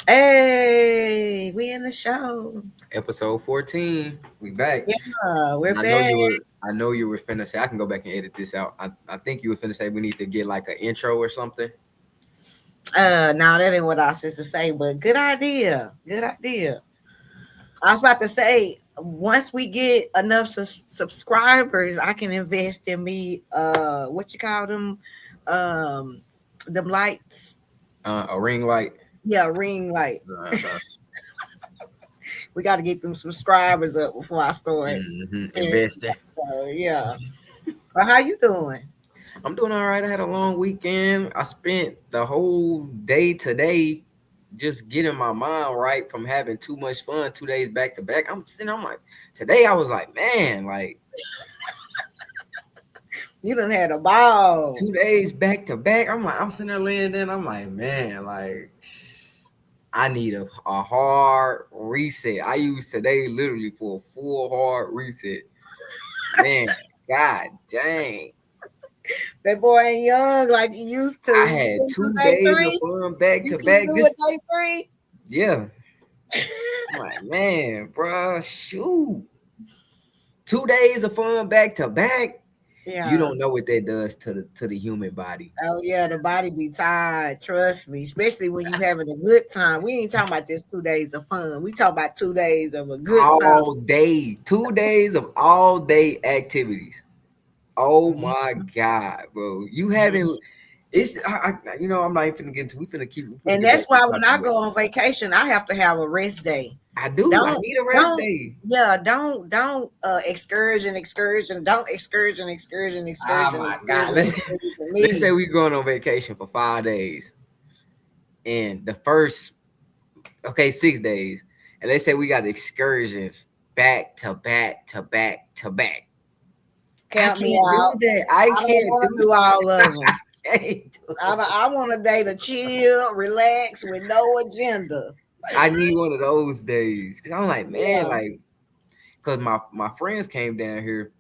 Hey, we in the show. Episode 14. We back. We're And I know back. you were finna say I can go back and edit this out. I think you were finna say we need to get like an intro or something. Now that ain't what I was just to say, but good idea. Good idea. I was about to say, once we get enough subscribers, I can invest in me. What you call Um, them lights. A ring light. Yeah, ring light. Uh-huh. We got to get them subscribers up before I start. Investing. Yeah. Well, how you doing? I'm doing all right. I had a long weekend. I spent the whole day today just getting my mind right from having too much fun 2 days back to back. I'm like, today I was like, man, like You done had a ball. 2 days back to back. I'm sitting there laying there. I'm like, man, like I need a hard reset. I use today literally for a full hard reset. Man, god dang. That boy ain't young like he used to. I You had can do two day days of three. fun back You to can back. do This it day three. yeah. I'm like, man, bro, shoot. 2 days of fun back to back. You Yeah. don't know what that does to the human body. Oh yeah, the body be tired. Trust me, especially when you having a good time. We ain't talking about just 2 days of fun. We talking about 2 days of a good time. All day. 2 days of all day activities. Oh Mhm, my god, bro! You mhm. haven't. I'm not even finna get into. We finna And get back that's to why the when topic. I But go on vacation, I have to have a rest day. I do. I Don't need a rest don't day. yeah, don't excursion, don't Oh my god! excursion Let's say me. we going on vacation for 5 days, and the first, okay, 6 days, and let's say we got excursions back to back to back to back. I Count me can't do out. that. I I don't can't want to do do all of them. that. Can't do it. I want a day to chill, relax with no agenda. I need one of those days. Cause I'm like, man, Yeah. like, cause my friends came down here.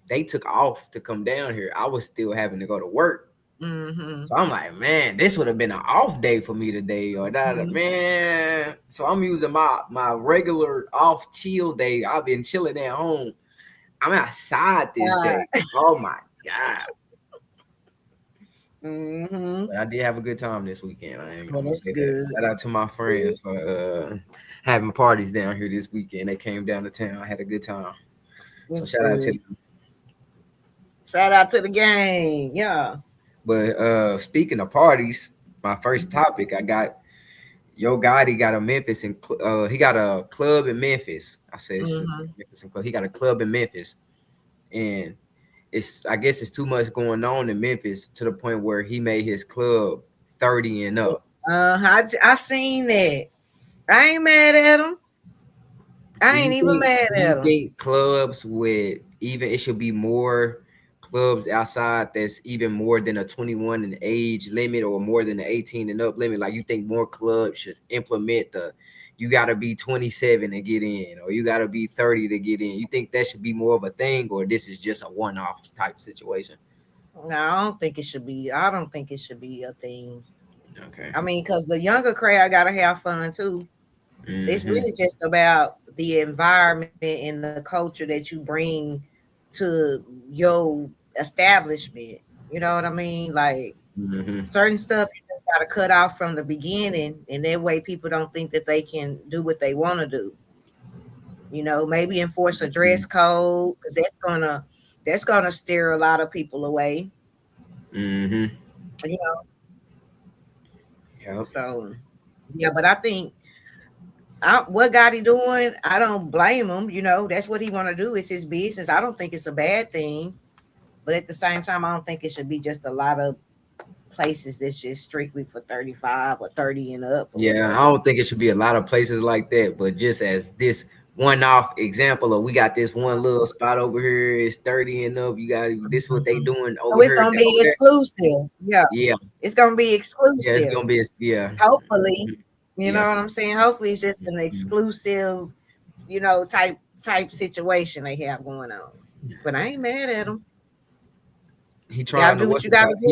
They took off to come down here. I was still having to go to work. Mm-hmm. So I'm like, man, this would have been an off day for me today, or that, Mm-hmm. man. So I'm using my regular off chill day. I've been chilling at home. I'm outside this day. Oh my god! Mm-hmm. But I did have a good time this weekend. Well, I'm gonna that's say that. good. Shout out to my Good. friends for having parties down here this weekend. They came down to town. I had a good time. So That's shout out to good. them. Shout out to the gang. Yeah. But speaking of parties, my first topic I got Yo Gotti got a Memphis and he got a club in Memphis. I said it's just Mm-hmm. Memphis and club. He got a club in Memphis, and I guess it's too much going on in Memphis to the point where he made his club 30 and up. I seen that. I ain't mad at him. Do I ain't you even think mad do you at him. think clubs with even it should be more clubs outside that's even more than a 21 and age limit or more than the 18 and up limit? Like you think more clubs should implement the you gotta be 27 to get in or you gotta be 30 to get in. You think that should be more of a thing or this is just a one-off type situation? No, I don't think it should be. I don't think it should be a thing. Okay. I mean, because the younger crowd gotta have fun too. It's Mm-hmm. really just about the environment and the culture that you bring to your establishment. You know what I mean? Like Mm-hmm. certain stuff you just gotta cut off from the beginning, and that way people don't think that they can do what they want to do. Maybe enforce a dress code because that's gonna steer a lot of people away. Mm-hmm. You know, Yep. so yeah, but I think what got he doing, I don't blame him. That's what he want to do. It's his business. I don't think it's a bad thing, but at the same time, I don't think it should be just a lot of places that's just strictly for 35 or 30 and up or Yeah, whatever. I don't think it should be a lot of places like that, but just as this one-off example of we got this one little spot over here, it's 30 and up. You got this what they Mhm. doing So over it's here, gonna be over there. exclusive. Yeah, Yeah, it's gonna be yeah, it's exclusive. gonna be yeah. Hopefully, you Yeah. know what I'm saying. Hopefully, it's just an Mhm. exclusive, type situation they have going on. But I ain't mad at them. He You gotta trying to do what what's you it gotta called? do.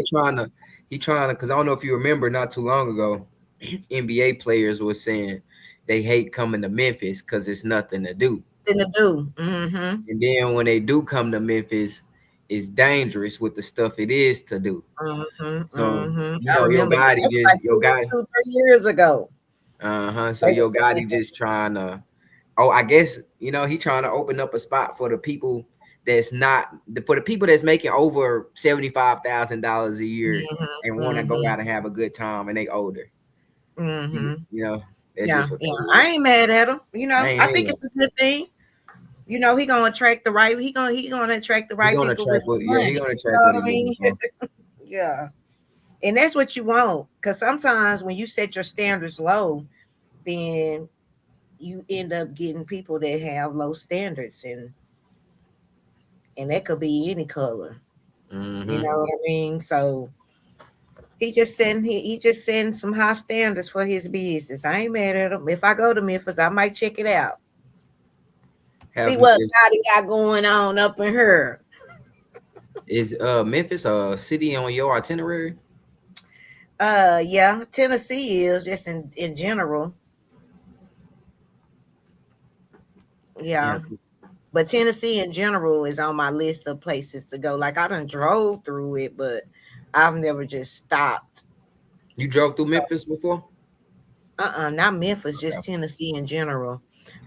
He trying to because I don't know if you remember not too long ago. NBA players were saying they hate coming to Memphis because it's nothing to do. Nothing to do. Mm-hmm. And then when they do come to Memphis, it's dangerous with the stuff it is to do. Mm-hmm. So Mm-hmm. you I know remember that. That was like Your guy, 2, 3 years ago. so They were your saying Gotti just trying to. Oh, I guess he trying to open up a spot for the people that's not for the people that's making over $75,000 a year that. and want to go Mm-hmm. out and have a good time and they older. Mm-hmm. You know, that's Yeah, just what yeah. that I is. ain't mad at him. I I ain't think hanging. it's a good thing. He gonna attract the right. He gonna attract the He right gonna people with track some what he money. gonna You track know what what he I looking mean? for. Yeah. And that's what you want. Because sometimes when you set your standards low, then you end up getting people that have low standards, and that could be any color. You Mm-hmm. know what I mean? So he just setting some high standards for his business. I ain't mad at him. If I go to Memphis, I might check it out. See Have what Gotti got going on up in here. is Memphis a city on your itinerary? Yeah, Tennessee is just in general. Yeah. Yeah. But Tennessee in general is on my list of places to go. Like I done drove through it, but I've never just stopped. You drove through Memphis before? Not Memphis, just Tennessee in general.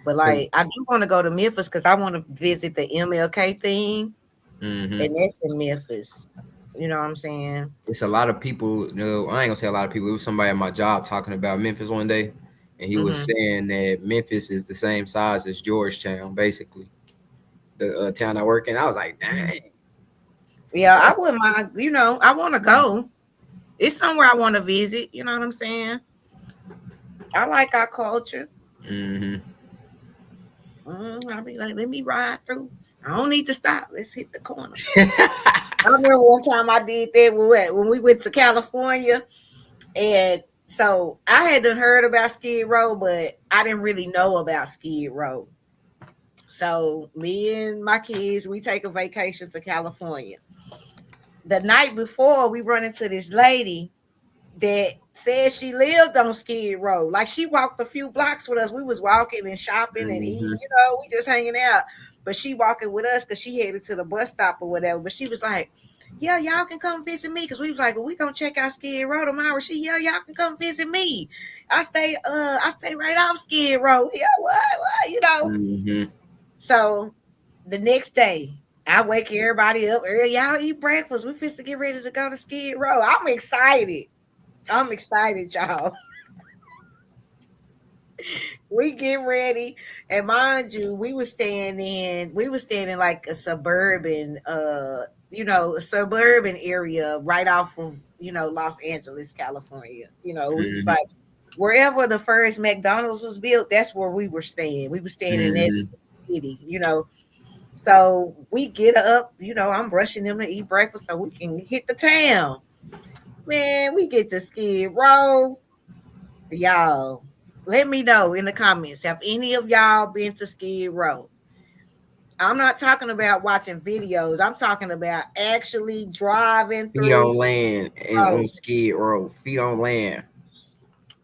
But Cause like I do want to go to Memphis because I want to visit the MLK thing, mm-hmm. and that's in Memphis. You know what I'm saying? It's a lot of people. I ain't gonna say a lot of people. It was somebody at my job talking about Memphis one day, and he was Hmm. saying that Memphis is the same size as Georgetown, basically the town I work in. I was like, dang, Yeah, I that's. wouldn't mind. I want to go. It's somewhere I want to visit. You know what I'm saying? I like our culture. Mm-hmm. I'll be like, let me ride through. I don't need to stop. Let's hit the corner. I remember one time I did that when we went to California, and so I hadn't heard about Skid Row, but I didn't really know about Skid Row. So me and my kids, we take a vacation to California. The night before, we run into this lady that said she lived on Skid Row. Like she walked a few blocks with us. We was walking and shopping and eating, Mm-hmm. we just hanging out. But she walking with us because she headed to the bus stop or whatever. But she was like, yeah, y'all can come visit me. Cause we was like, well, we gonna check out Skid Row tomorrow. Yeah, y'all can come visit me. I stay right off Skid Row. Yeah, what? Mm-hmm. So the next day, I wake everybody up early. Y'all eat breakfast. We fixed to get ready to go to Skid Row. I'm excited. Y'all. We get ready, and mind you, we were staying in like a suburban area right off of Los Angeles, California. We was Mm-hmm. like wherever the first McDonald's was built, that's where we were staying. We were staying in that Mm-hmm. city. So we get up, I'm rushing them to eat breakfast so we can hit the town. Man, we get to Skid Row. Y'all, let me know in the comments. Have any of y'all been to Skid Row? I'm not talking about watching videos. I'm talking about actually driving Feet through on land and road. on Skid Row. Feet on land.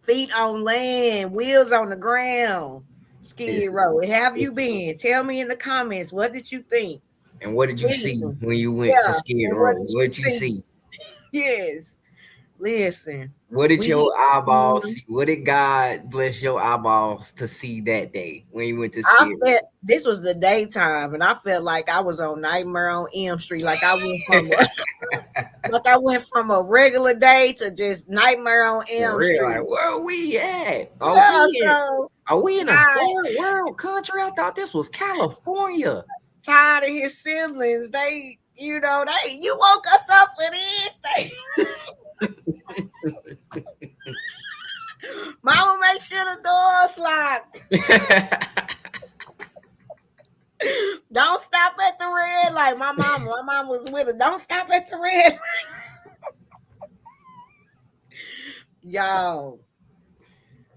Feet on land, wheels on the ground. Skid It's Row. Have you it's. been? Tell me in the comments. What did you think? And what did you see Listen. when you went to Yeah. Skid And what Row? did What you did you see? see? Yes. Listen. What did We your eyeballs see? What did God bless your eyeballs to see that day when you went to I Skid felt this was the daytime, and I felt like I was on Nightmare on Elm Street. Like I went from Row? a regular day to just Nightmare on For Elm real, like Street. where are we at? Yeah, so Are we in a tired, third world country? I thought this was California. tired of his siblings. You woke us up for this. Mama, make sure the door's locked. Don't stop at the red light. My mom was with us. Don't stop at the red light. Y'all,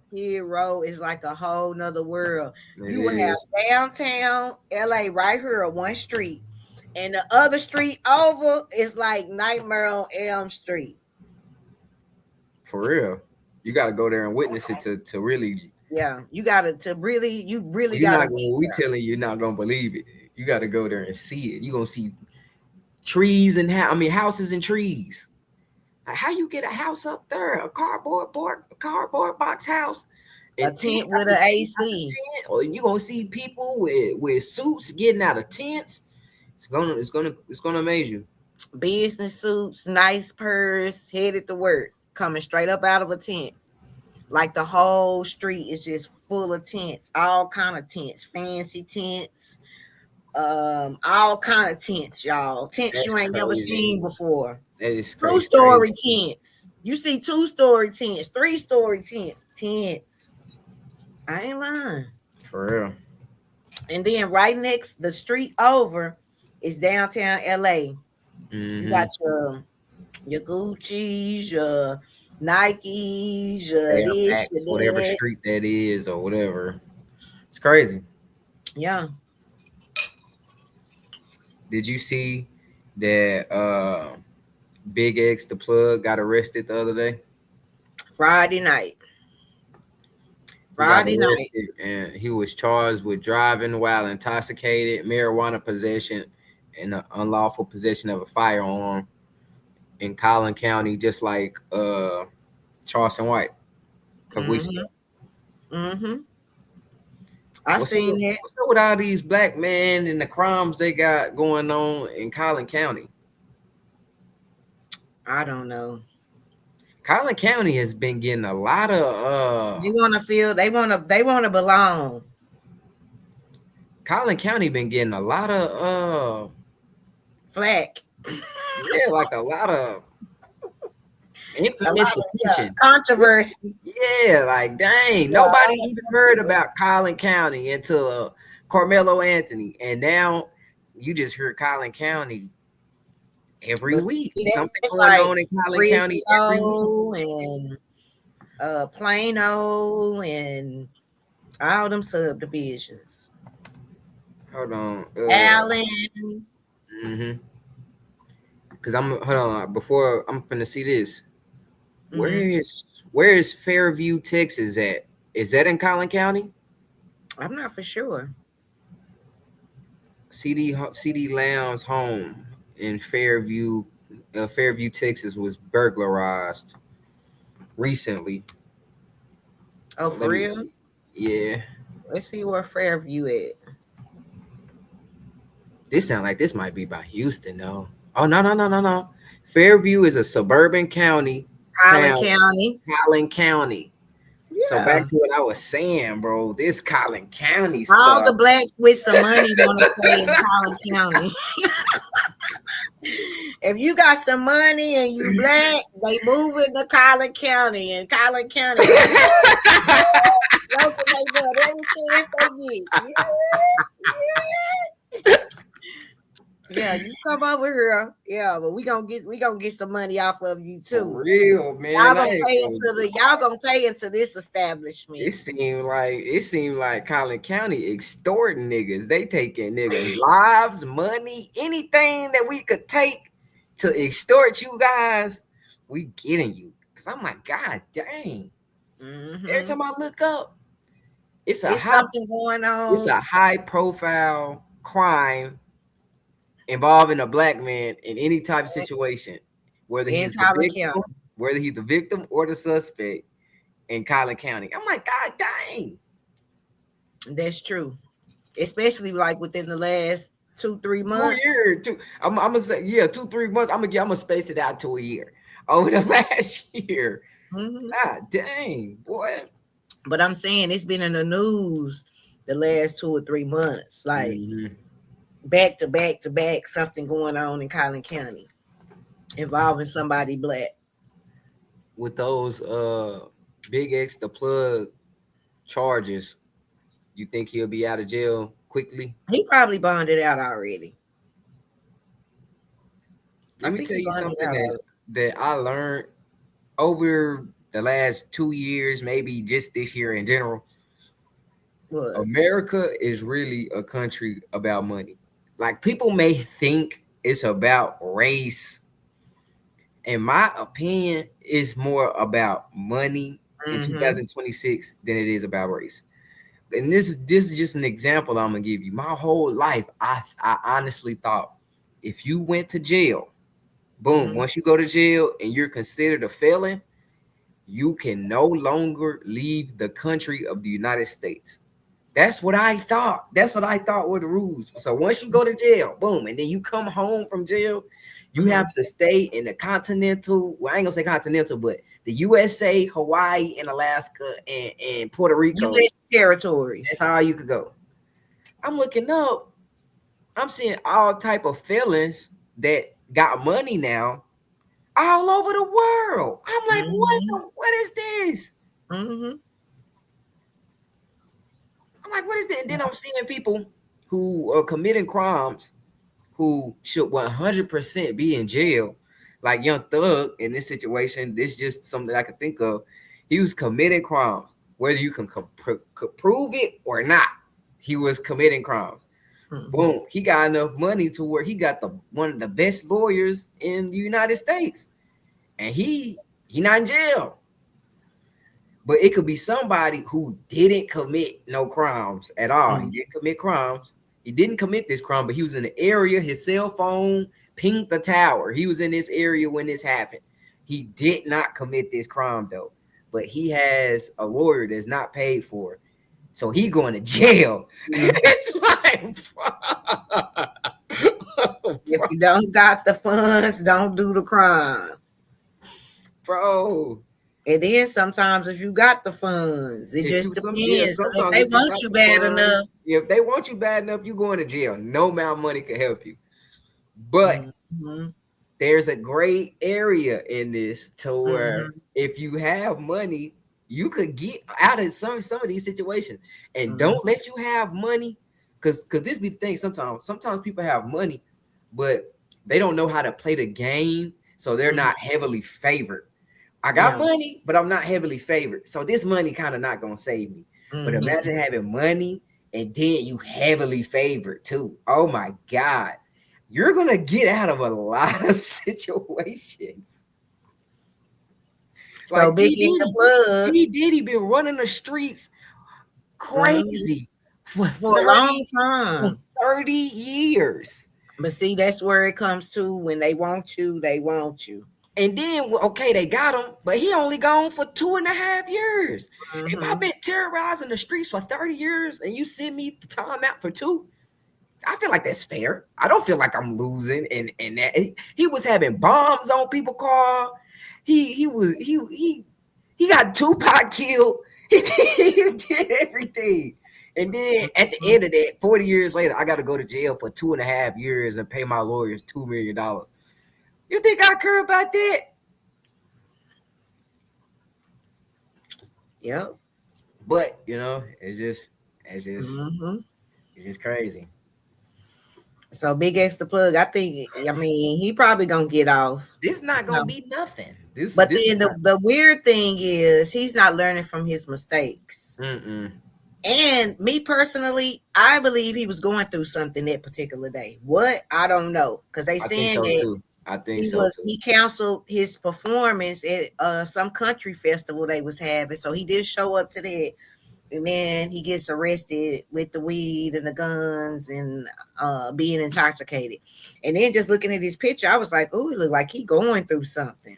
Skid Row is like a whole nother world. It You will have is. downtown LA right here on one street, and the other street over is like Nightmare on Elm Street. For real. You got to go there and witness it to really. Yeah, you gotta to really, you really You're gotta not be gonna. We there. telling you, you're not gonna believe it. You got to go there and see it. You are gonna see trees and houses and trees. Like, how you get a house up there? A cardboard box house, A and tent tent with an out the AC, tent, or you gonna see people with suits getting out of tents. It's gonna amaze you. business suits, nice purse, headed to work, coming straight up out of a tent. Like the whole street is just full of tents, all kind of tents, fancy tents, all kind of tents, y'all. Tents you That's ain't never crazy. seen before. That is Two crazy. Crazy story tents. You see 2-story tents, 3-story tents, tents. I ain't lying. for real. And then right next the street over is downtown LA. You got Mm-hmm. your Gucci's, your Nikes, your Air this, Max, your whatever that. street that is, or whatever. It's crazy. Yeah. Did you see that Big X the plug got arrested the other day? Friday night. He got Friday night. arrested and he was charged with driving while intoxicated, marijuana possession, and unlawful possession of a firearm in Collin County, just like Charleston White a couple weeks ago. Mm-hmm. Mm-hmm. I What's up, seen that. what's up with all these black men and the crimes they got going on in Collin County? I don't know. Collin County has been getting a lot of They wanna feel they wanna belong. Collin County been getting a lot of Flack. yeah, like a lot of A infamous lot of attention. controversy. Yeah, like dang, Yeah, nobody even heard about Collin County until Carmelo Anthony, and now you just hear Collin County every but see, week. Something that's going like on in Collin County every week. Frisco and Plano and all them subdivisions. Hold on, Allen. mm-hmm. Because I'm hold on before I'm finna see this. Where Hmm. is where is Fairview, Texas at? Is that in Collin County? I'm not for sure. CD Lounge home in Fairview, Texas was burglarized recently. Oh, Let for me real? see. Yeah, Let's see where Fairview at. this sound like this might be by Houston though. Oh no no no no no. Fairview is a suburban Collin town, County. Collin County. So Yeah. back to what I was saying, bro. This Collin County All stuff. the blacks with some money want to stay in Collin County. If you got some money and you black, they move into Collin County. And Collin County, local neighborhood every chance they get. Yeah, you come over here. Yeah, but we gonna get some money off of you For too. real, Y'all man. I gonna ain't pay gonna. into the y'all gonna pay into this establishment. It seemed like Collin County extorting niggas. They taking niggas lives, money, anything that we could take to extort you guys. We getting you. Cause I'm like, God dang. Every Hmm. time I look up, it's a It's high something going it's on a high profile crime involving a black man in any type of situation, whether in he's the Collin victim, County. whether he's the victim or the suspect in Collin County. I'm like, God dang. That's true. Especially like within the last 2-3 Two months. years, two. I'm gonna say, yeah, 2 3 months. I'm gonna space it out to a year over the last year. Hmm. God dang, boy. But I'm saying it's been in the news the last 2 or 3 months, like Hmm. back to back to back, something going on in Collin County involving somebody black. With those Big X the plug charges, you think he'll be out of jail quickly? He probably bonded out already. I Let me think tell he you bonded something out that already. I learned over the last 2 years, maybe just this year in general. What? America is really a country about money. Like people may think it's about race. In my opinion, it's more about money in Mm-hmm. 2026 than it is about race. And this is just an example I'm gonna give you. My whole life, I honestly thought if you went to jail, boom, Mm-hmm. once you go to jail and you're considered a felon, you can no longer leave the country of the United States. That's what I thought. That's what I thought were the rules. So once you go to jail, boom, and then you come home from jail, you Mm-hmm. have to stay in the continental. Well, I ain't gonna say continental, but the USA, Hawaii, and Alaska, and Puerto Rico. U.S. territories. That's all you could go. I'm looking up. I'm seeing all type of felons that got money now all over the world. I'm like, Mm-hmm. what is this? Mm-hmm. I'm like, what is that? And then I'm seeing people who are committing crimes who should 100% be in jail, like Young Thug in this situation. This is just something I could think of. He was committing crimes, whether you can prove it or not. He was committing crimes. Mm-hmm. Boom, he got enough money to where he got the one of the best lawyers in the United States, and he not in jail. But it could be somebody who didn't commit no crimes at all. He Mm-hmm. didn't commit crimes. He didn't commit this crime, but he was in the area. His cell phone pinged the tower. He was in this area when this happened. He did not commit this crime though, but he has a lawyer that's not paid for, so he going to jail. It's like, If you don't got the funds, don't do the crime. bro. And then sometimes if you got the funds, it If just you some yeah, depends. Because if sometimes they if you want got you the bad funds, enough, if they want you bad enough, you going to jail. No amount of money can help you. But mm-hmm. there's a gray area in this to where Mm-hmm. if you have money, you could get out of some of these situations. And Mm-hmm. don't let you have money, because this be the thing. Sometimes people have money, but they don't know how to play the game, so they're Mm-hmm. not heavily favored. I got Yeah. money, but I'm not heavily favored. So this money kind of not gonna save me. But Mm-hmm. imagine having money and then you heavily favored too. Oh my God. You're gonna get out of a lot of situations. So Like big is the plug. P. Diddy been running the streets Mm-hmm. crazy for For a 30 long for time. 30 years. But see, that's where it comes to when they want you, they want you. And then, well, okay, they got him, but he only gone for 2.5 years. If I've Mm-hmm. been terrorizing the streets for 30 years and you send me the time out for two, I feel like that's fair. I don't feel like I'm losing. And that he was having bombs on people's car. He got Tupac killed. He did everything. And then at the end of that, 40 years later, I got to go to jail for 2.5 years and pay my lawyers $2 million. You think I care about that? Yep. But it's just Mm-hmm. it's just crazy. So big X the plug. I mean, he probably gonna get off. This not You gonna know. be nothing. This But this then not. the weird thing is he's not learning from his mistakes. Mm-mm. And me personally, I believe he was going through something that particular day. What? I don't know. Because they I think saying so that too. I think so too. he canceled his performance at some country festival they was having. So he did show up to that. And then he gets arrested with the weed and the guns and being intoxicated. And then just looking at his picture, I was like, oh, it looked like he going through something.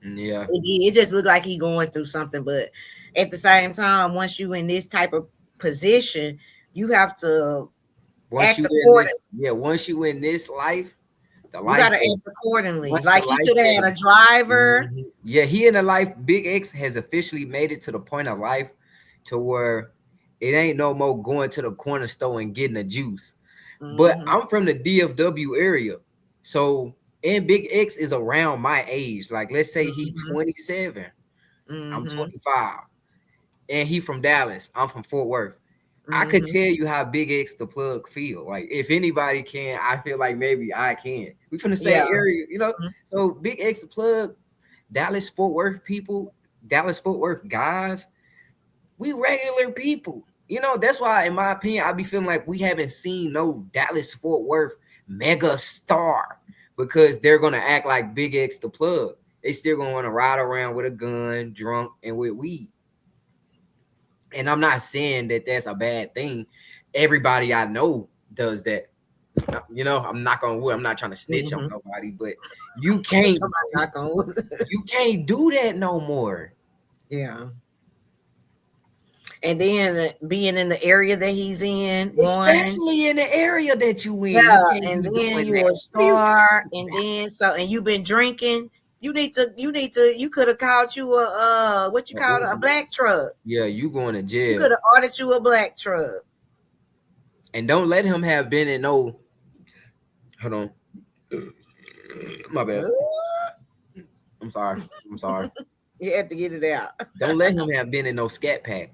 Yeah. It just looked like he going through something. But at the same time, once you in this type of position, you have to Once act you in accordingly. this, yeah, once you in this life, the You life got to that act accordingly. once the Like he life should have that had a driver. yeah, he in the life, Big X has officially made it to the point of life to where it ain't no more going to the corner store and getting a juice. But Mm-hmm, I'm from the DFW area. So and Big X is around my age. Like let's say he mm-hmm, 27, I'm mm-hmm, 25, and he from Dallas. I'm from Fort Worth. I could mm-hmm. tell you how Big X the plug feel. Like if anybody can, I feel like maybe I can. We from the same Yeah. area. Mhm. So Big X the plug, Dallas Fort Worth people, Dallas Fort Worth guys, we regular people. That's why, in my opinion, I be feeling like we haven't seen no Dallas Fort Worth mega star because they're gonna act like Big X the plug. they still gonna want to ride around with a gun, drunk, and with weed. And I'm not saying that that's a bad thing. Everybody I know does that. You know, I'm not on wood. I'm not trying to snitch on Mhm. nobody, but you can't Somebody knock on wood. you can't do that no more. Yeah. And then being in the area that he's in, one, Especially in the area that you in. You yeah, can't and be then doing you that. a What are you trying star, to do? and then so, and you've been drinking. You could have called you a what you call it, a Uber. black truck. Yeah, you going to You could jail. have ordered you a black truck. And don't let him have been in no hold on. My bad. I'm sorry. I'm sorry. You have to get it out. Don't let him have been in no scat pack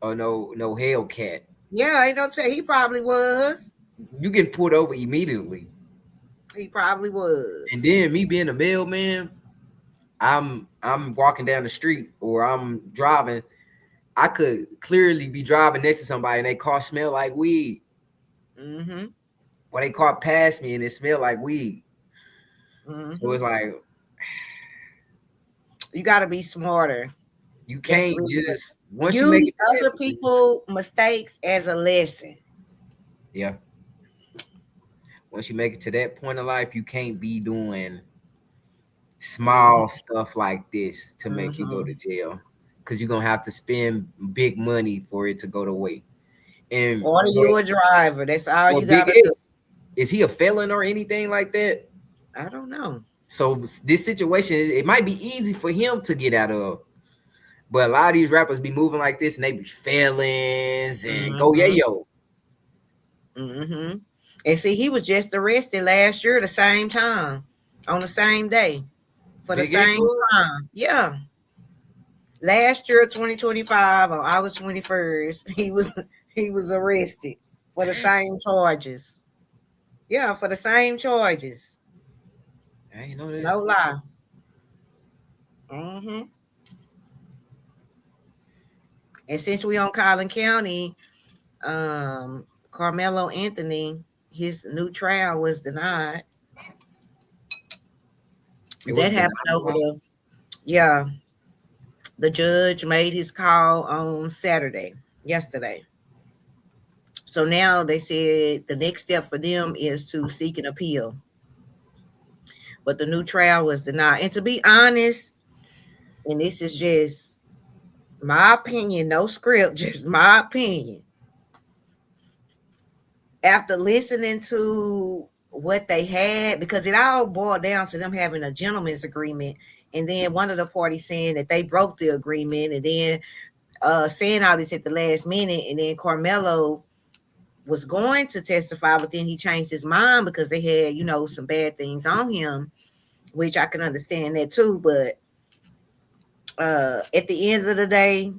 or no Hellcat. Yeah, I ain't gonna say he probably was. You get pulled over immediately. He probably And was. then me being a mailman, I'm walking down the street or I'm driving. I could clearly be driving next to somebody and they car smell like weed. Mm-hmm. Or they car past me and it smell like weed. So Mm-hmm. it's like You got to be smarter. you That's can't really what. just once you make Use it to other that, people' mistakes as a lesson. yeah. Once you make it to that point of life, you can't be doing small Mm-hmm. stuff like this to make you go Mm-hmm. to jail. Cause you're gonna have to spend big money for it to go to way. And Order you a driver. That's all or you Big gotta do. X, is he a felon or anything like that? I don't know. So this situation, it might be easy for him to get out of. But a lot of these rappers be moving like this and they be felons and go Mm-hmm. yayo. Mm-hmm. And see, he was just arrested last year, the same time, on the same day, for the Big X same was? crime. Yeah, last year, 2025, on August 21st, he was arrested for the same charges. Yeah, for the same charges. I ain't know that. No lie. Mm-hmm. And since we on Collin County, Carmelo Anthony, his new trial was denied. It was That the happened over yeah, the judge made his call on Saturday, yesterday. So now they said the next step for them is to seek an appeal. But the new trial was denied. And to be honest, and this is just my opinion, no script, just my opinion. After listening to what they had, because it all boiled down to them having a gentleman's agreement, and then one of the parties saying that they broke the agreement, and then saying all this at the last minute, and then Carmelo was going to testify, but then he changed his mind because they had, some bad things on him, which I can understand that too. But at the end of the day,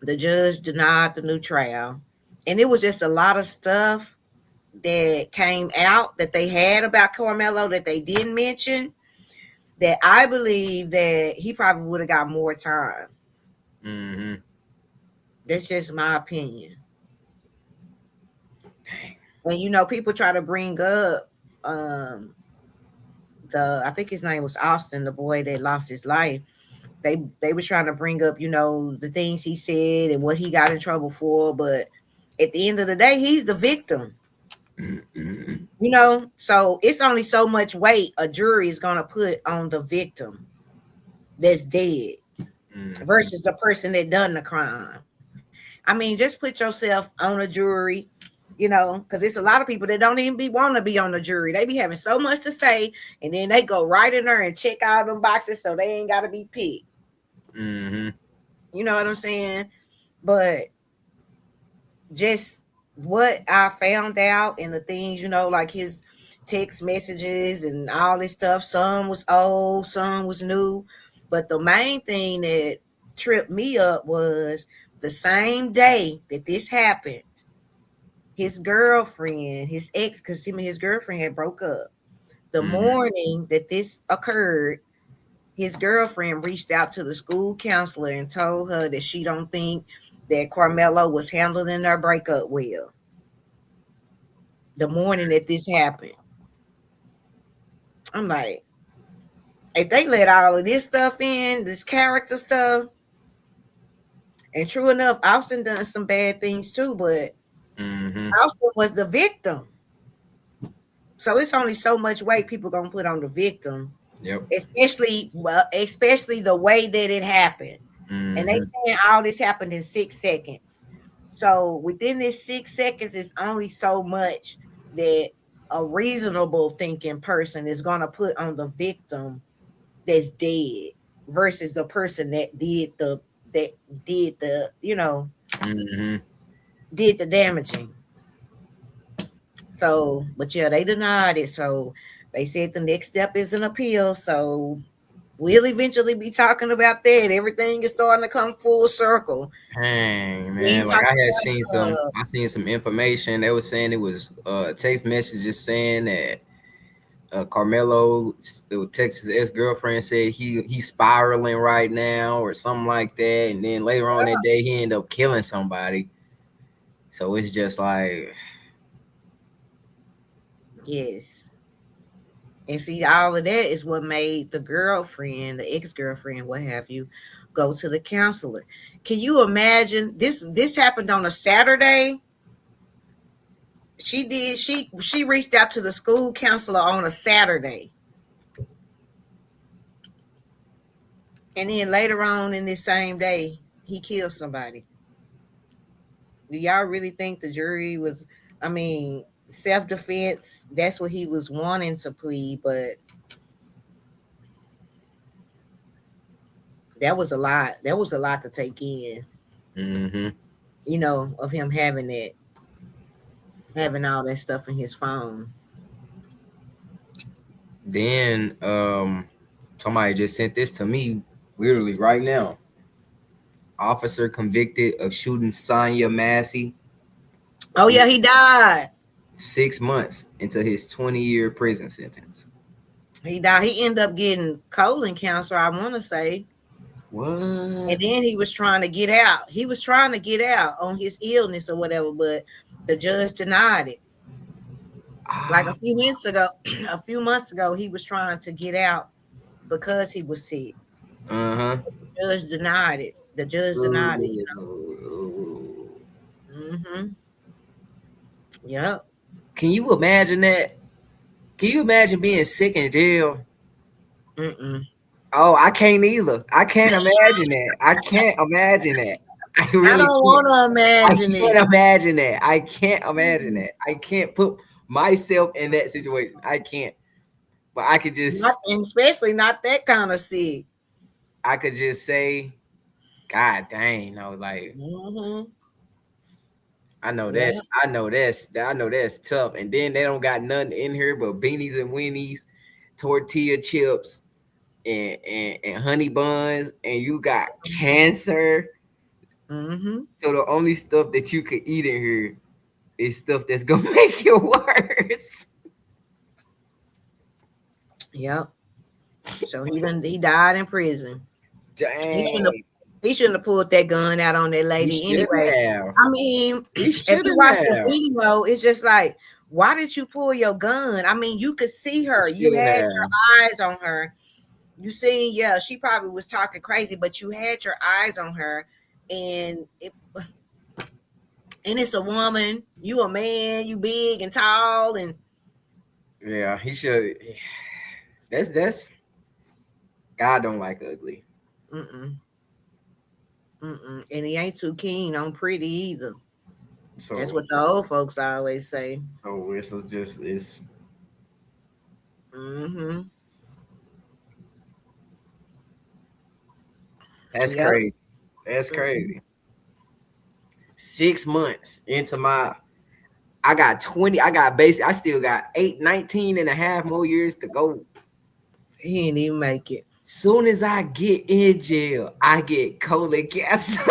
the judge denied the new trial. And it was just a lot of stuff that came out that they had about Carmelo that they didn't mention, that I believe that he probably would have got more time. Mm-hmm. That's just my opinion. Dang. And people try to bring up um I think his name was Austin, the boy that lost his life. They was trying to bring up, the things he said and what he got in trouble for, but at the end of the day, he's the victim. So it's only so much weight a jury is gonna put on the victim that's dead Mm-hmm. versus the person that done the crime. I mean, just put yourself on a jury, because it's a lot of people that don't even be want to be on the jury. They be having so much to say, and then they go right in there and check all them boxes so they ain't got to be picked. Mm-hmm. You know what I'm saying? But just what I found out and the things, like his text messages and all this stuff, some was old, some was new. But the main thing that tripped me up was the same day that this happened, his girlfriend, his ex, because him and his girlfriend had broke up. The Mm-hmm. morning that this occurred, his girlfriend reached out to the school counselor and told her that she don't think that Carmelo was handling their breakup well. The morning that this happened, I'm like, if they let all of this stuff in, this character stuff, and true enough, Austin done some bad things too, but Mm-hmm. Austin was the victim. So it's only so much weight people gonna put on the victim, Yep. especially the way that it happened. And they Mm-hmm. saying all this happened in 6 seconds. So within this 6 seconds, it's only so much that a reasonable thinking person is gonna put on the victim that's dead versus the person that did the Mm-hmm. did the damaging. So, but yeah, they denied it. So they said the next step is an appeal. So we'll eventually be talking about that. Everything is starting to come full circle. Dang, We man. ain't Like talking about I seen some information. They was saying it was text messages saying that Carmelo, the Texas ex girlfriend, said he's spiraling right now or something like that. And then later on that day, he ended up killing somebody. So it's just like, yes. And see, all of that is what made the girlfriend, the ex-girlfriend, what have you, go to the counselor. Can you imagine this? This happened on a Saturday. She reached out to the school counselor on a Saturday. And then later on in this same day, he killed somebody. Do y'all really think the jury was, I mean, self defense? That's what he was wanting to plead, but that was a lot. That was a lot to take in, mm-hmm. of him having all that stuff in his phone. Then somebody just sent this to me literally right now. Officer convicted of shooting Sonya Massey, Oh yeah, he died. 6 months into his 20-year prison sentence. He died. He ended up getting colon cancer, I want to say. And What? then he was trying to get out. He was trying to get out on his illness or whatever, but the judge denied it. Like Ah, a few months ago, a few months ago, he was trying to get out because he was sick. uh-huh. The judge denied it. The judge denied it. Ooh. Mm-hmm. Yep. Can you imagine that? Can you imagine being sick in jail? Mm-mm. Oh, I can't either. I can't imagine that. I can't imagine that. I I really don't can't. want to I imagine it. can't imagine that. I can't imagine that. I can't put myself in that situation. I can't. But Not, and especially not that kind of sick. I could just say, God dang, like Mm-hmm. Yeah. I know that's tough. And then they don't got nothing in here but beanies and weenies, tortilla chips, and honey buns, and you got cancer. Mm-hmm. So the only stuff that you could eat in here is stuff that's gonna make it worse. Yep. So he died in prison. He shouldn't have Dang. he shouldn't have pulled that gun out on that He lady shouldn't anyway. have. I mean, He if you shouldn't watch the have. video, it's just like, why did you pull your gun? I mean, you could see He her. You shouldn't had have. your eyes on her. You seen, yeah, she probably was talking crazy, but you had your eyes on her, and it's a woman. You a man. You big and tall, and Yeah, he should. That's God don't like ugly. mm-mm, mm-mm. And he ain't too keen on pretty either. That's So what the old folks always say. so this is just it's Mm-hmm. that's Yep. crazy. That's Mm-hmm. crazy. 6 months into my I got 20, I got basic, I still got 19 and a half more years to go. He didn't even make it. Soon as I get in jail, I get colon cancer.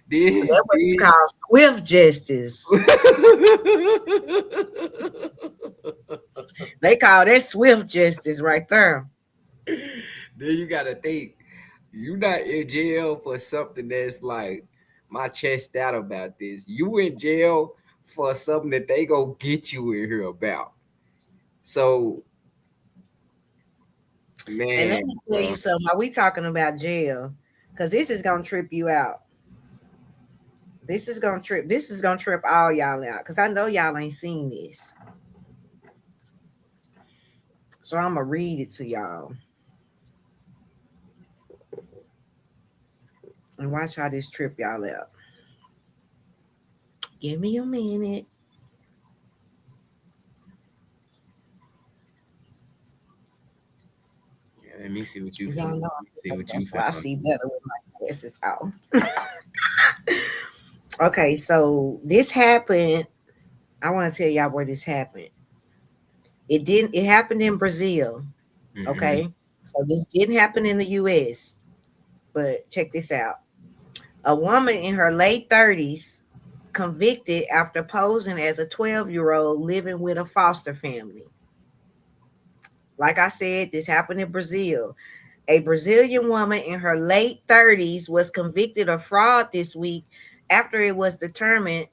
then, That's what you then, call swift justice. They call that swift justice right there. then you gotta think you not in jail for something that's like my chest out about this. You in jail for something that they go get you in here about. So, And let man, me tell you bro. something. Are we talking about jail? Because this is gonna trip you out. This is gonna trip all y'all out. Because I know y'all ain't seen this. So I'm gonna read it to y'all and watch how this trip y'all out. Give me a minute. Yeah, let me see what you Y'all found. know Let me see what you that's why I found. see better with my glasses out. Okay, so this happened. I want to tell y'all where this happened. It happened in Brazil. Mm-hmm. Okay. So this didn't happen in the US. But check this out. A woman in her late 30s convicted after posing as a 12-year-old living with a foster family. Like I said, this happened in Brazil. A Brazilian woman in her late 30s was convicted of fraud this week after it was determined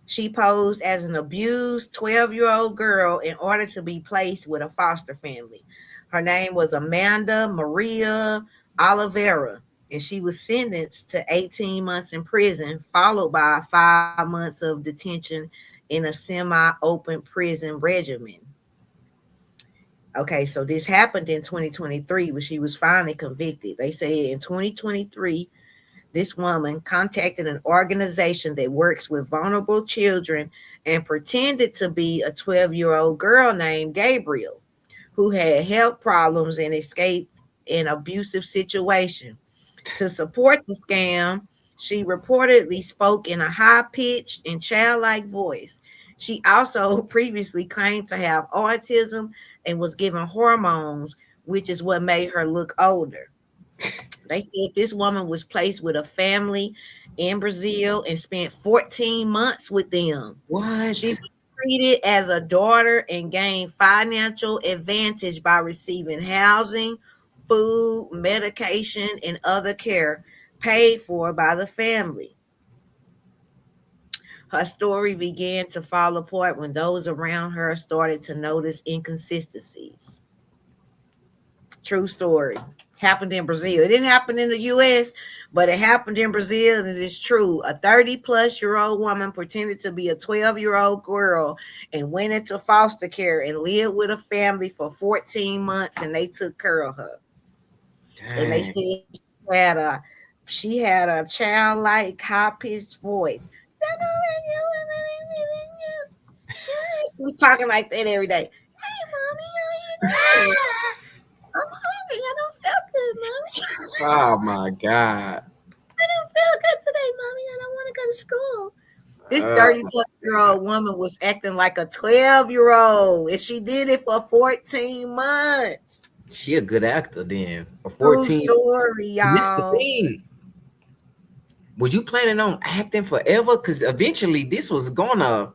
she posed as an abused 12-year-old girl in order to be placed with a foster family. Her name was Amanda Maria Oliveira, and she was sentenced to 18 months in prison, followed by 5 months of detention in a semi open prison regimen. Okay, so this happened in 2023 when she was finally convicted. They say in 2023, this woman contacted an organization that works with vulnerable children and pretended to be a 12-year-old girl named Gabriel who had health problems and escaped an abusive situation. To support the scam, she reportedly spoke in a high pitched and childlike voice. She also previously claimed to have autism and was given hormones, which is what made her look older. They said this woman was placed with a family in Brazil and spent 14 months with them. She What? was treated as a daughter and gained financial advantage by receiving housing, food, medication, and other care paid for by the family. Her story began to fall apart when those around her started to notice inconsistencies. True story. Happened in Brazil. It didn't happen in the US, but it happened in Brazil, and it is true. A 30-plus-year-old woman pretended to be a 12-year-old girl and went into foster care and lived with a family for 14 months, and they took care of her. And they Dang. said had a she had a childlike high-pitched voice. She was talking like that every day. Hey, mommy, how you doing? I'm hungry. I don't feel good, mommy. Oh my God. I don't feel good today, mommy. I don't want to go to school. This Oh 30 my plus year God. old woman was acting like a 12-year-old, and she did it for 14 months. She a good actor then. A True 14. story, And that's the y'all. thing. Was you planning on acting forever? Because eventually this was gonna,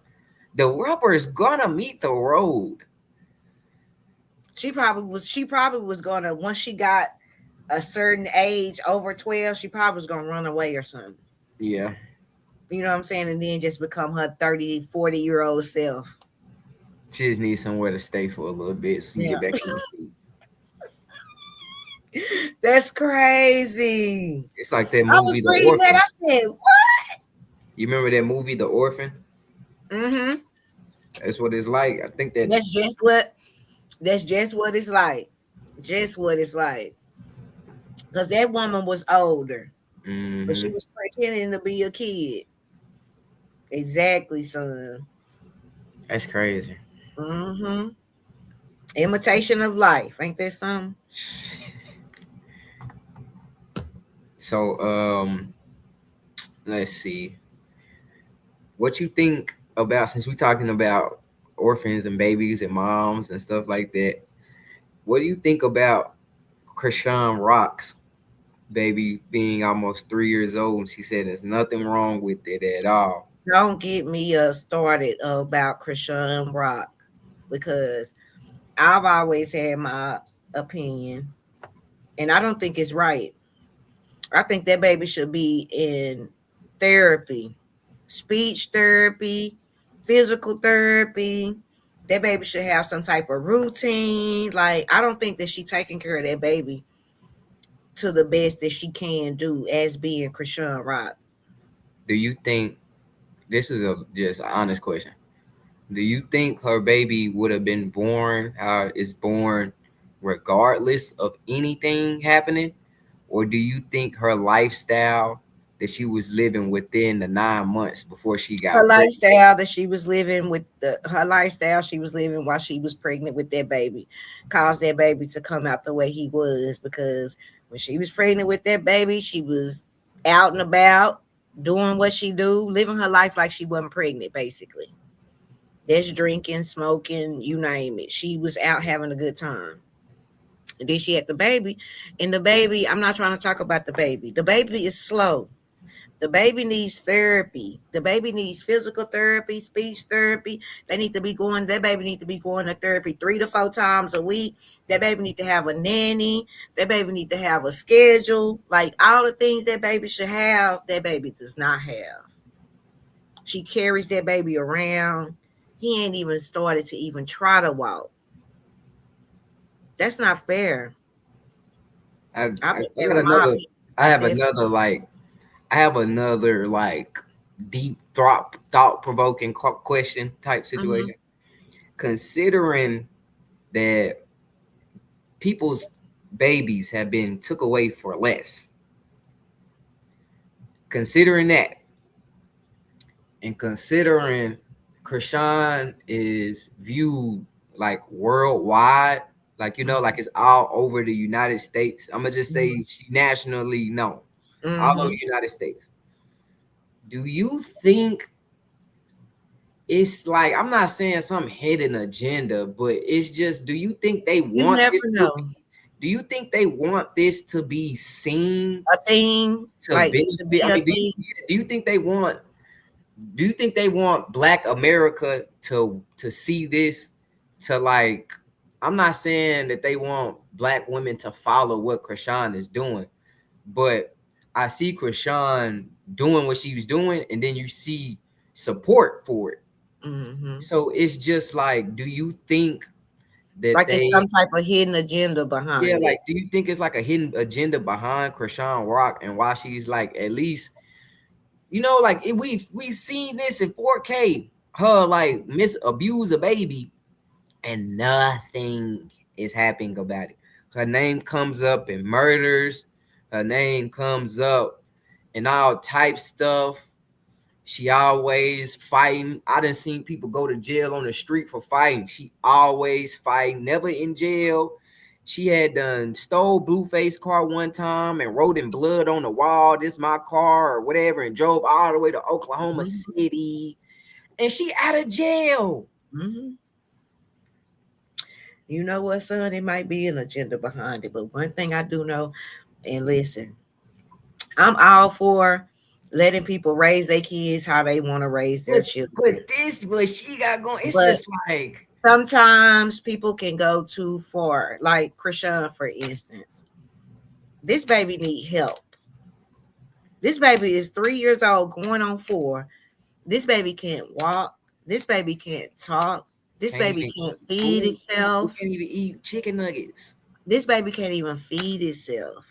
the rubber is gonna meet the road. She probably was gonna, once she got a certain age over 12, she probably was gonna run away or something. Yeah. You know what I'm saying? And then just become her 30, 40-year old self. She just needs somewhere to stay for a little bit so you can Yeah. get back on your feet. That's crazy. It's like that I was movie, The reading that. Orphan. I said, what? You remember that movie, The Orphan? Mm-hmm. That's what it's like. I think that, That's just what that's just what it's like. Just what it's like. Because that woman was older, but she hmm, was pretending to be a kid. Exactly, son. that's crazy. Mm-hmm. Imitation of life. Ain't that something? So, let's see. What you think about, since we're talking about orphans and babies and moms and stuff like that, what do you think about Krishan Rock's baby being almost 3 years old? And she said there's nothing wrong with it at all. Don't get me started about Krishan Rock because I've always had my opinion, and I don't think it's right. I think that baby should be in therapy, speech therapy, physical therapy. That baby should have some type of routine. Like, I don't think that she taking care of that baby to the best that she can do as being Krishan Rock. Do you think this is a just an honest question? Do you think her baby would have been born how it's born, regardless of anything happening, or do you think her lifestyle that she was living within the 9 months before she Her got pregnant? lifestyle that she was living with her lifestyle she was living while she was pregnant with that baby caused that baby to come out the way he was, because when she was pregnant with that baby, she was out and about doing what she do, living her life like she wasn't pregnant basically. There's drinking, smoking, you name it. She was out having a good time. And then she had the baby, and the baby, I'm not trying to talk about the baby. The baby is slow. The baby needs therapy. The baby needs physical therapy, speech therapy. They need to be going, that baby need to be going to therapy 3 to 4 times a week. That baby need to have a nanny. That baby need to have a schedule. Like, all the things that baby should have, that baby does not have. She carries that baby around. He ain't even started to even try to walk. That's not fair. I, I I, put I that got on my another. people I like have that. another like. I have another like deep thought provoking question type Mm-hmm. situation. Considering that people's babies have been took away for less, considering that, and considering Krishan is viewed like worldwide, like like it's all over the United States. I'm gonna just Mm-hmm. say she nationally known, all over Mm-hmm. the United States. Do you think it's like, I'm not saying some hidden agenda, but it's just, do you think they You want never this to know. be? Do you think they want this to be seen A thing, to like to benefit? be I a mean, thing. do you think they want? Do you think they want Black America to see this? To like, I'm not saying that they want Black women to follow what Krishan is doing, but I see Krishan doing what she was doing, and then you see support for it. Mm-hmm. So it's just like, do you think that Like it's some they, type of hidden agenda yeah, behind like, it. do you think it's like a hidden agenda behind Krishan Rock and why she's like, at least, like we've seen this in 4K, her like abuse a baby and nothing is happening about it. Her name comes up in murders, her name comes up in all type stuff. She always fighting. I done seen people go to jail on the street for fighting. She always fighting, never in jail. She had done stole Blueface car one time and wrote in blood on the wall, "This my car" or whatever, and drove all the way to Oklahoma Mm-hmm. City. And she out of jail. Mm-hmm. You know what, son? It might be an agenda behind it, but one thing I do know, and listen, I'm all for letting people raise their kids how they want to raise their children. What she got going, it's But just like, sometimes people can go too far. Like Krishan, for instance, this baby need help. This baby is 3 years old, going on 4. This baby can't walk. This baby can't talk. This can't baby even can't eat feed food. Who itself. can't even eat chicken nuggets? This baby can't even feed itself.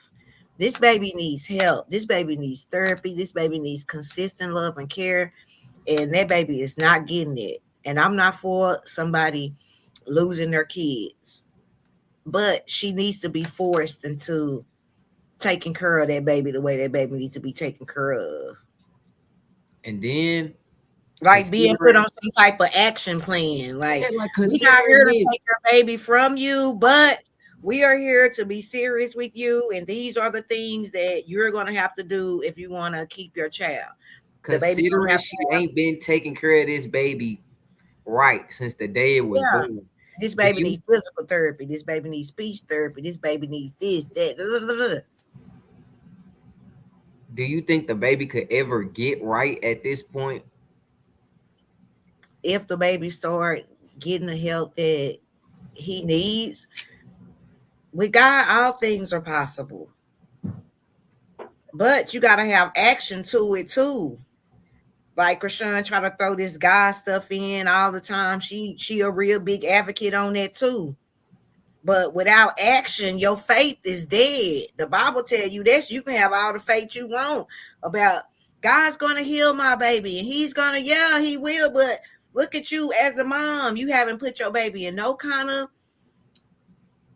This baby needs help. This baby needs therapy. This baby needs consistent love and care. And that baby is not getting it. And I'm not for somebody losing their kids, but she needs to be forced into taking care of that baby the way that baby needs to be taken care of. And then Like being put considering, on some type of action plan. yeah, Like, like we're not considering here to this, take your baby from you, but we are here to be serious with you. And these are the things that you're going to have to do if you want to keep your child. The baby's going to considering have she to have, ain't been taking care of this baby right since the day it was yeah, born. this Do baby you needs physical therapy. This baby needs speech therapy. This baby needs this, that. Blah, blah, blah, blah. do you think the baby could ever get right at this point? If the baby start getting the help that he needs, with God, all things are possible. But you got to have action to it too. Like Krishan try to throw this guy stuff in all the time. She a real big advocate on that too. But without action, your faith is dead. The Bible tell you this. You can have all the faith you want about God's gonna heal my baby, and He's gonna, yeah, He will. But look at you as a mom. You haven't put your baby in no kind of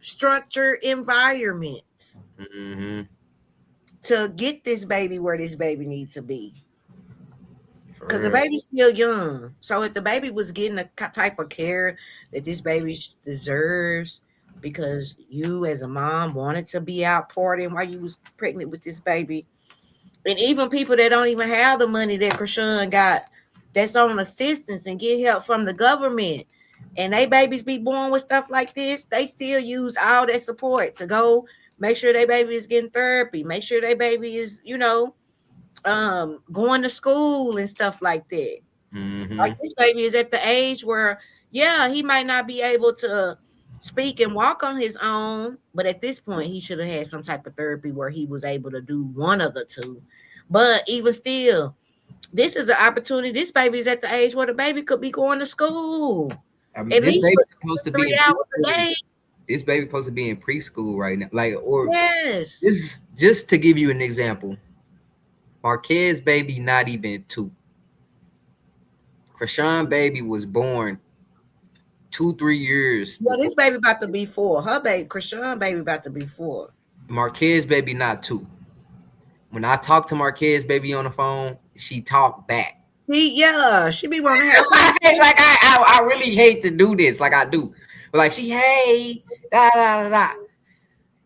structured environment Mm-hmm. to get this baby where this baby needs to be. Because the For real. baby's still young. So if the baby was getting the type of care that this baby deserves, because you as a mom wanted to be out partying while you was pregnant with this baby, and even people that don't even have the money that Krishan got, that's on assistance and get help from the government, and they babies be born with stuff like this, they still use all that support to go make sure their baby is getting therapy, make sure their baby is, going to school and stuff like that. Like Mm-hmm. this baby is at the age where, yeah, he might not be able to speak and walk on his own, but at this point, he should have had some type of therapy where he was able to do one of the two. But even still, this is an opportunity. This baby is at the age where the baby could be going to school I mean, at this least for baby's supposed to be in 3 hours a preschool. day. This baby supposed to be in preschool right now. Like, or Yes. just to give you an example, Marquez baby not even 2. Krishan baby was born 2-3 years Well, before this baby about to be 4. Her baby, Krishan baby, about to be 4. Marquez baby not 2. When I talk to Marquez baby on the phone, she talk back. She be wanting to have Like I really hate to do this, like I do. But like she, hey, da da da da.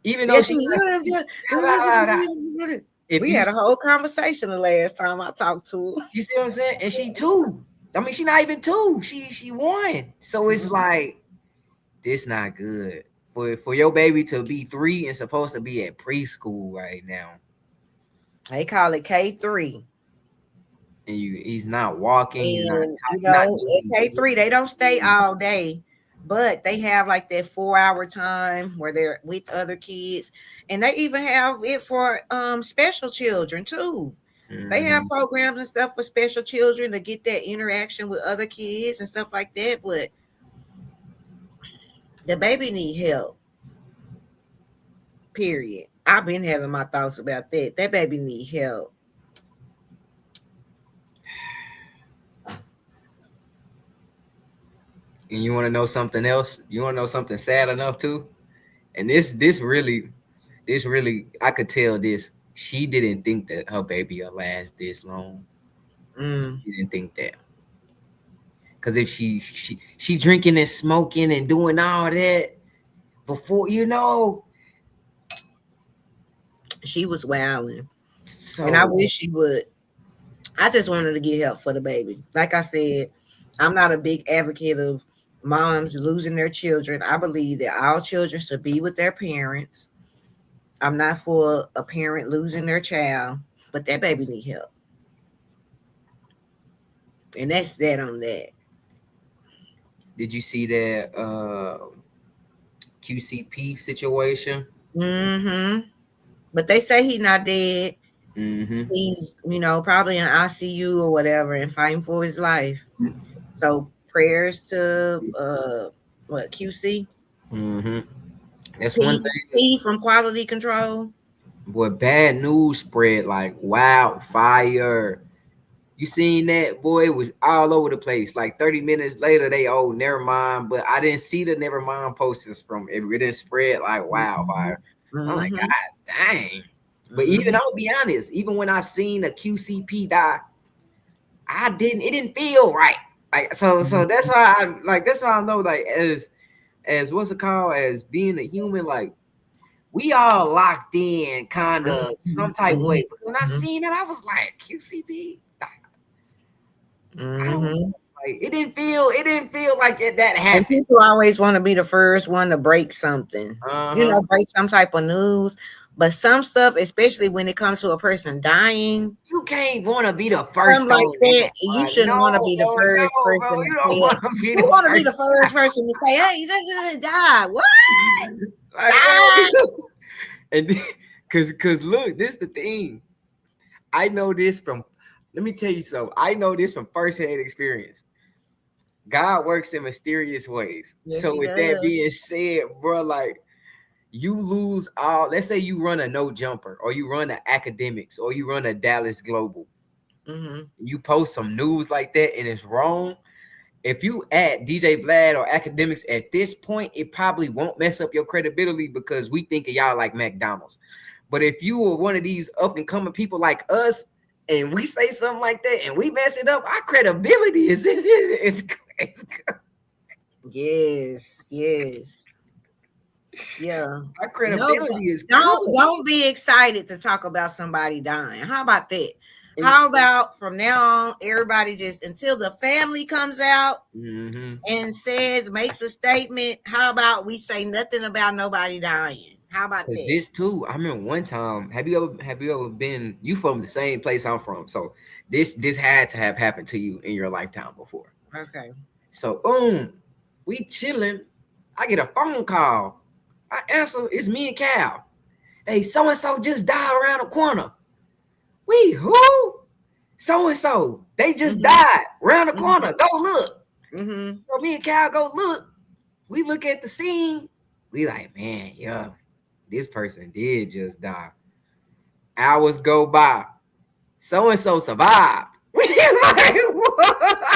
Even though Yeah, she, she. da, da, da, da. If We you had a whole conversation the last time I talked to her. you see what I'm saying, and she 2. I mean, she not even 2. She 1. So it's like this not good for your baby to be 3 and supposed to be at preschool right now, They call it K3. and he's not walking, he's not And talking, not at K3, they don't stay all day, but they have like that 4 hour time where they're with other kids. And they even have it for special children too. They have Mhm. programs and stuff for special children to get that interaction with other kids and stuff like that. But the baby need help. Period. I've been having my thoughts about that. That baby need help. And you want to know something else? You want to know something sad enough too? And this really, I could tell this. She didn't think that her baby will last this long. Mm. She didn't think that. Cause if she drinking and smoking and doing all that before, She was wilding. And I so wish she would. I just wanted to get help for the baby. Like I said, I'm not a big advocate of moms losing their children. I believe that all children should be with their parents. I'm not for a parent losing their child, but that baby need help. And that's that on that. did you see that QCP situation? Mm-hmm. But they say he not dead. Mm-hmm. He's, probably in ICU or whatever and fighting for his life. So prayers to what, QC? Mm-hmm. That's one P, thing. P from quality control. Boy, bad news spread like wildfire. You seen that, boy? It was all over the place. Like 30 minutes later, they never mind. But I didn't see the never mind posters from it. It didn't spread like Mhm. wildfire. I'm like, Mhm. God dang. But even Mhm. I'll be honest, even when I seen a QCP die, it didn't feel right. Like so that's why that's why I know, like, as what's it called, as being a human, like we all locked in kind of some type of Mhm. way. But when I Mhm. seen it, I was like, QCP. I don't know. Mhm. Like it didn't feel like that And happened. people always want to be the first one to break something, Uh-huh. break some type of news. But some stuff, especially when it comes to a person dying, You can't want to be the something first like on that, that. you Like, no, shouldn't want to be the bro, first no, bro. person to You say don't it. want to be Who the want to be first. the first person to say, "Hey, he's died"? What? Like, Die? bro. And cause look, this the thing. I know this from Let me tell you something. I know this from firsthand experience. God works in mysterious ways. Yes, So he with that does. being said, bro, like you lose all. Let's say you run a no jumper, or you run a academics, or you run a Dallas Global. Mm-hmm. You post some news like that, and it's wrong. If you add DJ Vlad or academics at this point, it probably won't mess up your credibility because we think of y'all like McDonald's. But if you were one of these up and coming people like us, and we say something like that and we mess it up, our credibility is Yes, yes. Yeah. our No, credibility is don't cooked. don't be excited to talk about somebody dying. How about that? And How about from now on, everybody just until the family comes out mhm. and says makes a statement. How about we say nothing about nobody dying? How about Cause that? this too, I remember one time. Have you ever been? You from the same place I'm from, so this had to have happened to you in your lifetime before. Okay. So boom, we chilling. I get a phone call. I answer. It's me and Cal. Hey, so and so just died around the corner. We who? So and so. They just Mm-hmm. died around the corner. Mm-hmm. Go look. Mm-hmm. So me and Cal go look. We look at the scene. We like, man, yeah, this person did just die. Hours go by. So and so survived. We like, what?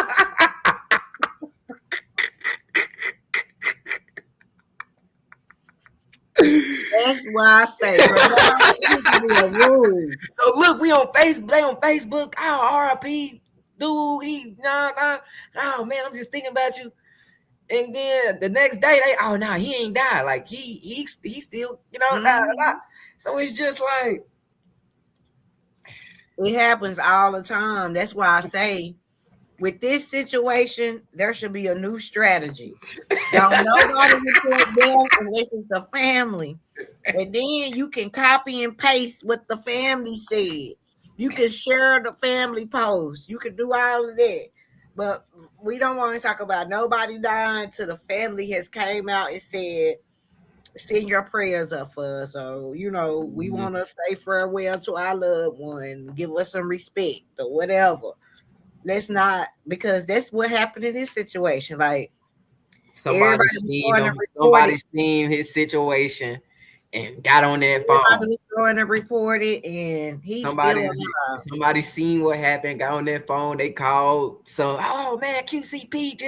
That's why I say from now on, it needs to be a rule. So look, we on Facebook. They on Facebook. Oh, R.I.P. Dude, he nah. Oh man, I'm just thinking about you. And then the next day, they he ain't died. Like he still nah. Mm-hmm. So it's just like It happens all the time. That's why I say with this situation, there should be a new strategy. Don't nobody report death unless it's the family. And then you can copy and paste what the family said. You can share the family post. You can do all of that. But we don't want to talk about nobody dying till the family has came out and said, send your prayers up for us. So, we mhm, want to say farewell to our loved one, give us some respect or whatever. Let's not, because that's what happened in this situation. Like, somebody everybody was seen going to him. report Somebody it. seen his situation and got on that Everybody phone. was going to report it, and he's still Somebody alive. somebody seen what happened. Got on that phone. They called. So oh man, QCP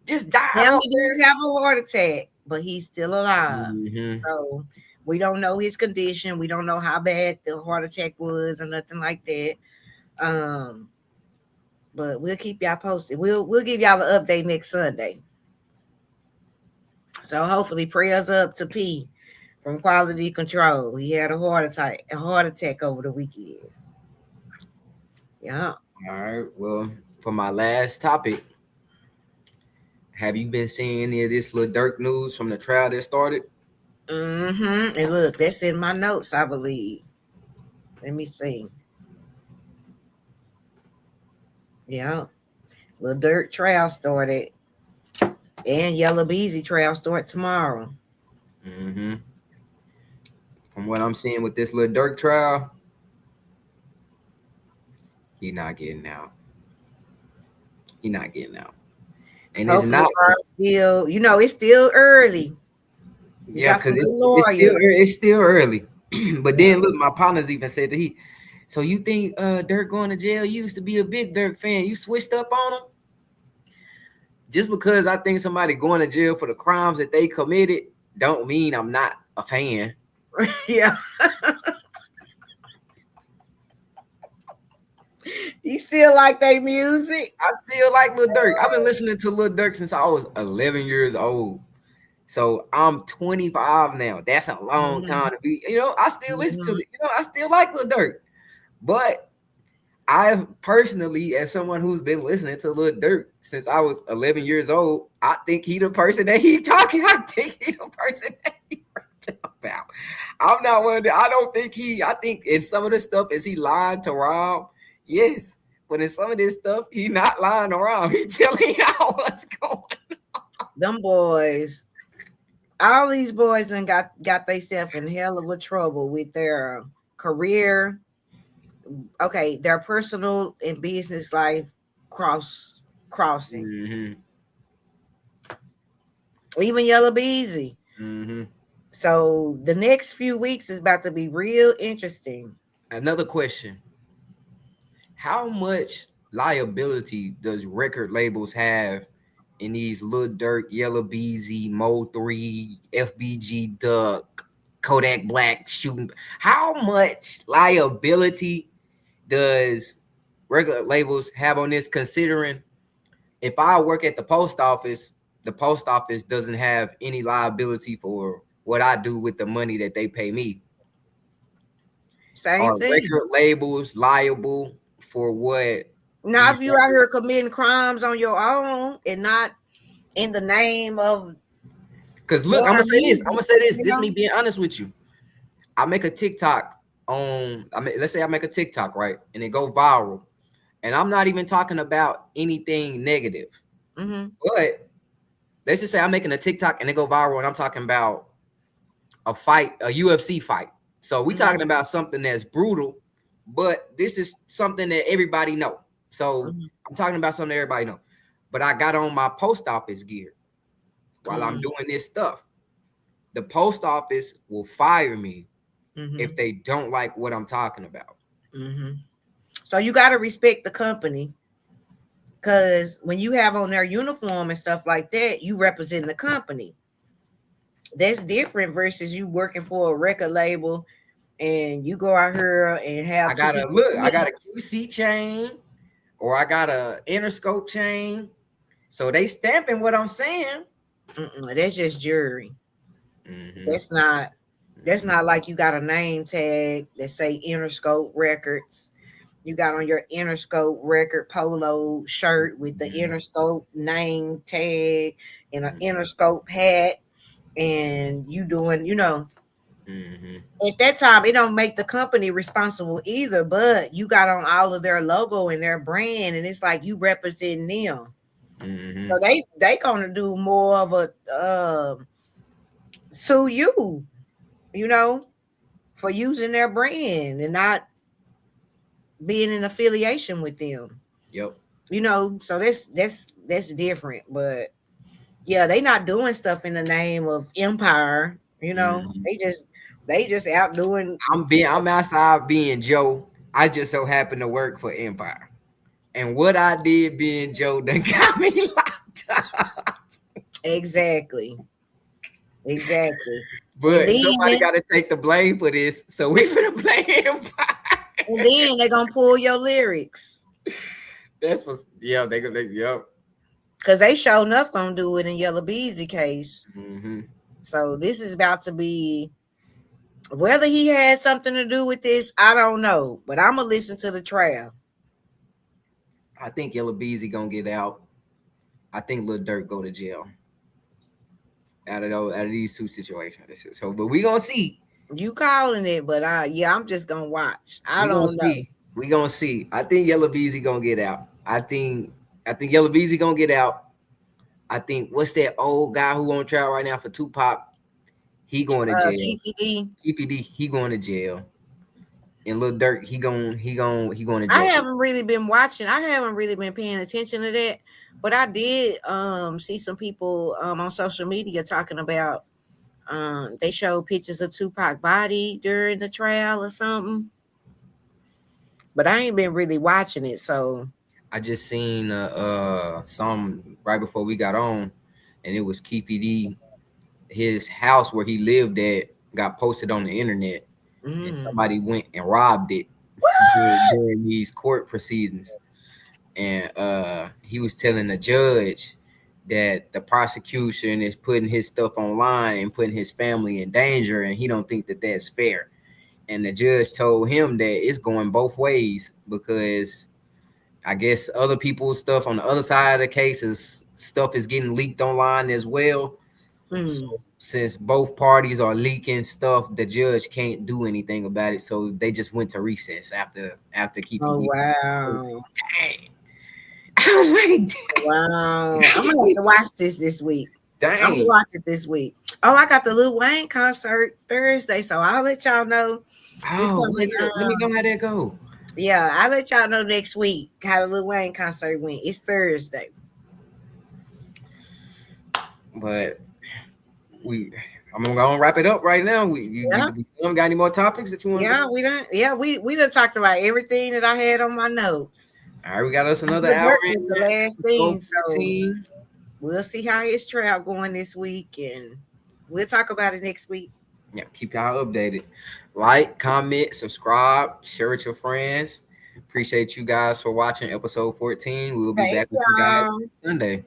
just died Now up he there. did have a heart attack, but he's still alive. Hmm. So we don't know his condition. We don't know how bad the heart attack was or nothing like that. Um, but we'll keep y'all posted. We'll give y'all an update next Sunday. So hopefully prayers up to P from quality control. He had a heart attack over the weekend. Yeah. All right. Well, for my last topic, have you been seeing any of this little Dirk news from the trial that started? Mm-hmm. And look, that's in my notes, I believe. Let me see. Yeah. Little Dirt trial started, and Yella Beezy trial start tomorrow. Hmm. From what I'm seeing with this little Dirk trial, he not getting out. He not getting out. And it's Hopefully, not. it's still early. He Yeah, got because some good it's lawyers. it's still early. But Yeah. then look, my partners even said that he. So you think Dirk going to jail? You used to be a big Dirk fan. You switched up on him just because I think somebody going to jail for the crimes that they committed don't mean I'm not a fan. Yeah. You still like they music? I still like Lil Durk. I've been listening to Lil Durk since I was 11 years old. So I'm 25 now. That's a long Hmm. time to be. I still listen to Hmm. the. I still like Lil Durk. But I personally, as someone who's been listening to Lil Durk since I was 11 years old, I think he the person that he talking. I think he the person that he rapping about. I'm not one. I don't think he. I think in some of the stuff is he lying to Rob? Yes, but in some of this stuff he not lying around. He telling y'all what's going. Them boys, all these boys done got themselves in hell of a trouble with their career, okay, their personal and business life crossing. Mm-hmm. Even Yella Beezy. Mm-hmm. So the next few weeks is about to be real interesting. Another question: how much liability does record labels have in these Lil Durk, Yella Beezy, Mo 3, FBG Duck, Kodak Black shooting? How much liability does record labels have on this? Considering if I work at the post office doesn't have any liability for what I do with the money that they pay me. Same Are thing. record labels liable for what Now, these if you out records? here committing crimes on your own and not in the name of Because look, I'm gonna doing say this. I'm music, gonna say this. you This know. me being honest with you. I make a TikTok on. I mean, let's say I make a TikTok, right, and it go viral, and I'm not even talking about anything negative, Mm-hmm. but let's just say I'm making a TikTok and it go viral, and I'm talking about a fight, a UFC fight. So we Mm-hmm. talking about something that's brutal, but this is something that everybody know. So Mm-hmm. I'm talking about something that everybody know. But I got on my post office gear while I'm Mm-hmm. doing this stuff. The post office will fire me if Mm-hmm. they don't like what I'm talking about. Mm-hmm. So you got to respect the company, because when you have on their uniform and stuff like that, you represent the company. That's different versus you working for a record label and you go out here and I have two got a people look, I got quit. a QC chain or I got a Interscope chain. So they stamping what I'm saying. Mm-mm, that's just jury. Mm-hmm, That's not. That's mm-hmm, not like you got a name tag that say Interscope Records. You got on your Interscope record polo shirt with the mm-hmm, Interscope name tag and an mm-hmm, Interscope hat, and you doing, mm-hmm, at that time it don't make the company responsible either, but you got on all of their logo and their brand, and it's like you representing them. mm-hmm. So they gonna do more of a sue you, you know, for using their brand and not being in affiliation with them. Yep. So that's different. But yeah, they not doing stuff in the name of empire. Mm-hmm. They just out doing. I'm outside being Joe. I just so happen to work for Empire. And what I did being Joe done got me locked up. Exactly, exactly. And But somebody then gotta take the blame for this. So we finna play Empire. and then they gonna pull your lyrics, That's what's yeah, they gonna yep. because they sure enough gonna do it in Yella Beezy case. Mm-hmm. So this is about to be, whether he had something to do with this, I don't know. But I'm gonna listen to the trial. I think Yella Beezy gonna get out. I think Lil Durk go to jail out of these two situations. So, but we gonna see. You calling it, but yeah, I'm just gonna watch. I We gonna don't know. see. We gonna see. I think Yella Beezy gonna get out. I think Yella Beezy gonna get out. I think what's that old guy who on trial right now for Tupac? He going to jail. KPD. EPD, he going to jail. And Lil Durk, he going to I jail. haven't really been watching. I haven't really been paying attention to that. But I did see some people on social media talking about they showed pictures of Tupac body during the trial or something. But I ain't been really watching it, so I just seen some right before we got on, and it was Keefe D. His house where he lived at got posted on the internet, and mm. somebody went and robbed it What? during these court proceedings. And he was telling the judge that the prosecution is putting his stuff online and putting his family in danger, and he don't think that that's fair. And the judge told him that it's going both ways because I guess other people's stuff on the other side of the case is stuff is getting leaked online as well. So Mm. since both parties are leaking stuff, the judge can't do anything about it. So they just went to recess after keeping Oh you. wow. Dang. I was like, Wow. I'm gonna have to watch this week. I'm gonna dang. watch it this week. Oh, I got the Lil Wayne concert Thursday, so I'll let y'all know. It's Oh, coming. let me know how that go. Yeah, I'll let y'all know next week how the Lil Wayne concert went. It's Thursday. But we, I'm gonna wrap it up right now. Yeah. You got any more topics that you want to Yeah, discuss? we done talked about everything that I had on my notes. All right, we got us another Good hour work in was the there. last Episode thing, so 14. we'll see how his trial going this week, and we'll talk about it next week. Yeah, keep y'all updated. Like, comment, subscribe, share with your friends. Appreciate you guys for watching episode 14. We'll be Thank back with you guys y'all. Sunday.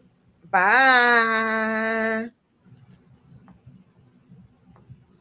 Bye.